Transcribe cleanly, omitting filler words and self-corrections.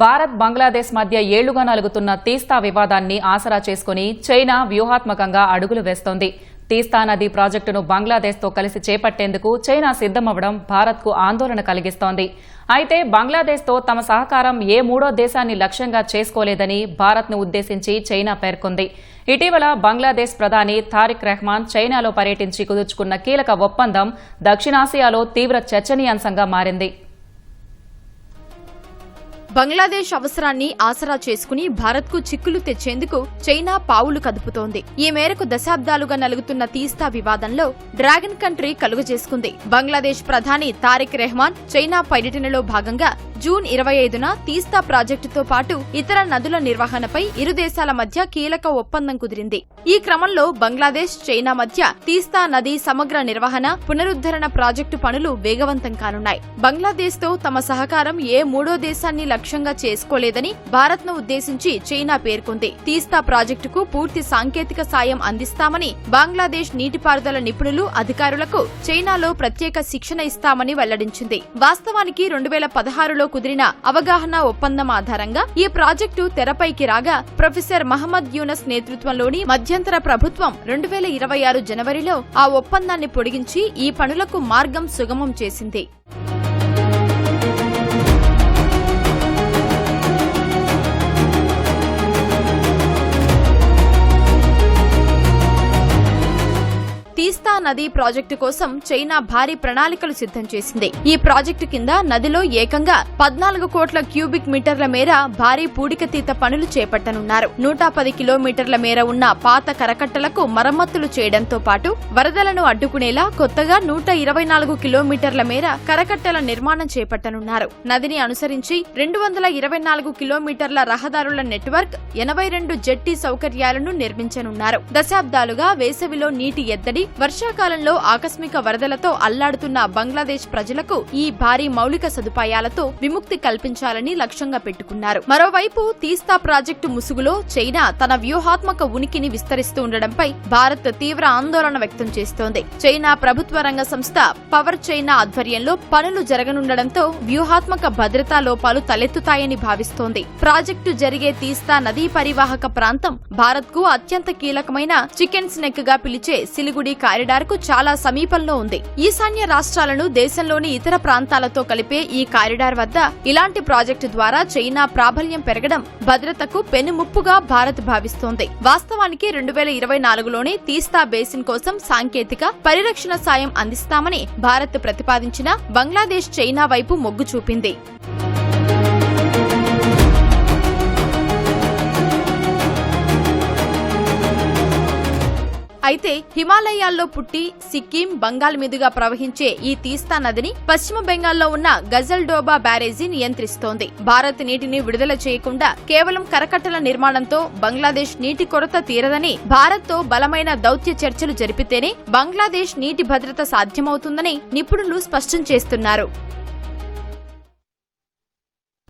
భారత్ బంగ్లాదేశ్ మధ్య ఏళ్లుగా నలుగుతున్న తీస్తా వివాదాన్ని ఆసరా చేసుకుని చైనా వ్యూహాత్మకంగా అడుగులు వేస్తోంది. తీస్తా నది ప్రాజెక్టును బంగ్లాదేశ్తో కలిసి చేపట్టేందుకు చైనా సిద్దమవడం భారత్కు ఆందోళన కలిగిస్తోంది. అయితే బంగ్లాదేశ్తో తమ సహకారం ఏ మూడో దేశాన్ని లక్ష్యంగా చేసుకోలేదని భారత్ను ఉద్దేశించి చైనా పేర్కొంది. ఇటీవల బంగ్లాదేశ్ ప్రధాని తారిక్ రెహమాన్ చైనాలో పర్యటించి కుదుర్చుకున్న కీలక ఒప్పందం దక్షిణాసియాలో తీవ్ర చర్చనీయాంశంగా మారింది. బంగ్లాదేశ్ అవసరాన్ని ఆసరా చేసుకుని భారత్కు చిక్కులు తెచ్చేందుకు చైనా పావులు కదుపుతోంది. ఈ మేరకు దశాబ్దాలుగా నలుగుతున్న తీస్తా వివాదంలో డ్రాగన్ కంట్రీ కలుగజేసుకుంది. బంగ్లాదేశ్ ప్రధాని తారిక్ రెహమాన్ చైనా పర్యటనలో భాగంగా జూన్ 25న తీస్తా ప్రాజెక్టుతో పాటు ఇతర నదుల నిర్వహణపై ఇరు దేశాల మధ్య కీలక ఒప్పందం కుదిరింది. ఈ క్రమంలో బంగ్లాదేశ్ చైనా మధ్య తీస్తా నది సమగ్ర నిర్వహణ పునరుద్ధరణ ప్రాజెక్టు పనులు వేగవంతం కానున్నాయి. బంగ్లాదేశ్తో తమ సహకారం ఏ మూడో దేశాన్ని లక్ష్యంగా చేసుకోలేదని భారత్ను ఉద్దేశించి చైనా పేర్కొంది. తీస్తా ప్రాజెక్టుకు పూర్తి సాంకేతిక సాయం అందిస్తామని బంగ్లాదేశ్ నీటిపారుదల నిపుణులు అధికారులకు చైనాలో ప్రత్యేక శిక్షణ ఇస్తామని వెల్లడించింది. వాస్తవానికి 2016లో కుదిరిన అవగాహన ఒప్పందం ఆధారంగా ఈ ప్రాజెక్టు తెరపైకి రాగా ప్రొఫెసర్ మహమ్మద్ యూనస్ నేతృత్వంలోని మధ్యంతర ప్రభుత్వం 2026 జనవరిలో ఆ ఒప్పందాన్ని పొడిగించి ఈ పనులకు మార్గం సుగమం చేసింది. తీస్తా నది ప్రాజెక్టు కోసం చైనా భారీ ప్రణాళికలు సిద్ధం చేసింది. ఈ ప్రాజెక్టు కింద నదిలో ఏకంగా 14 కోట్ల క్యూబిక్ మీటర్ల మేర భారీ పూడికతీత పనులు చేపట్టనున్నారు. 110 కిలోమీటర్ల మేర ఉన్న పాత కరకట్టలకు మరమ్మతులు చేయడంతో పాటు వరదలను అడ్డుకునేలా కొత్తగా 124 కిలోమీటర్ల మేర కరకట్టల నిర్మాణం చేపట్టనున్నారు. నదిని అనుసరించి 224 కిలోమీటర్ల రహదారుల నెట్వర్క్, 82 జెట్టి సౌకర్యాలను నిర్మించనున్నారు. దశాబ్దాలుగా వేసవిలో నీటి ఎద్దడి, వర్షాకాలంలో ఆకస్మిక వరదలతో అల్లాడుతున్న బంగ్లాదేశ్ ప్రజలకు ఈ భారీ మౌలిక సదుపాయాలతో విముక్తి కల్పించాలని లక్ష్యంగా పెట్టుకున్నారు. మరోవైపు తీస్తా ప్రాజెక్టు ముసుగులో చైనా తన వ్యూహాత్మక ఉనికిని విస్తరిస్తూ ఉండడంపై భారత్ తీవ్ర ఆందోళన వ్యక్తం చేస్తోంది. చైనా ప్రభుత్వ రంగ సంస్థ పవర్ చైనా ఆధ్వర్యంలో పనులు జరగనుండడంతో వ్యూహాత్మక భద్రతా లోపాలు తలెత్తుతాయని భావిస్తోంది. ప్రాజెక్టు జరిగే తీస్తా నదీ పరివాహక ప్రాంతం భారత్కు అత్యంత కీలకమైన చికెన్స్ నెక్ గా పిలిచే సిలిగుడి కారిడార్ కు చాలా సమీపంలో ఉంది. ఈశాన్య రాష్ట్రాలను దేశంలోని ఇతర ప్రాంతాలతో కలిపే ఈ కారిడార్ వద్ద ఇలాంటి ప్రాజెక్టు ద్వారా చైనా ప్రాబల్యం పెరగడం భద్రతకు పెనుముప్పుగా భారత్ భావిస్తోంది. వాస్తవానికి 2024లోనే తీస్తా బేసిన్ కోసం సాంకేతిక పరిరక్షణ సాయం అందిస్తామని భారత్ ప్రతిపాదించినా బంగ్లాదేశ్ చైనా వైపు మొగ్గు చూపింది. అయితే హిమాలయాల్లో పుట్టి సిక్కిం, బంగాల్ మీదుగా ప్రవహించే ఈ తీస్తా నదిని పశ్చిమ బెంగాల్లో ఉన్న గజల్డోబా బ్యారేజీ నియంత్రిస్తోంది. భారత్ నీటిని విడుదల చేయకుండా కేవలం కరకట్టల నిర్మాణంతో బంగ్లాదేశ్ నీటి కొరత తీరదని, భారత్తో బలమైన దౌత్య చర్చలు జరిపితేనే బంగ్లాదేశ్ నీటి భద్రత సాధ్యమవుతుందని నిపుణులు స్పష్టం చేస్తున్నారు.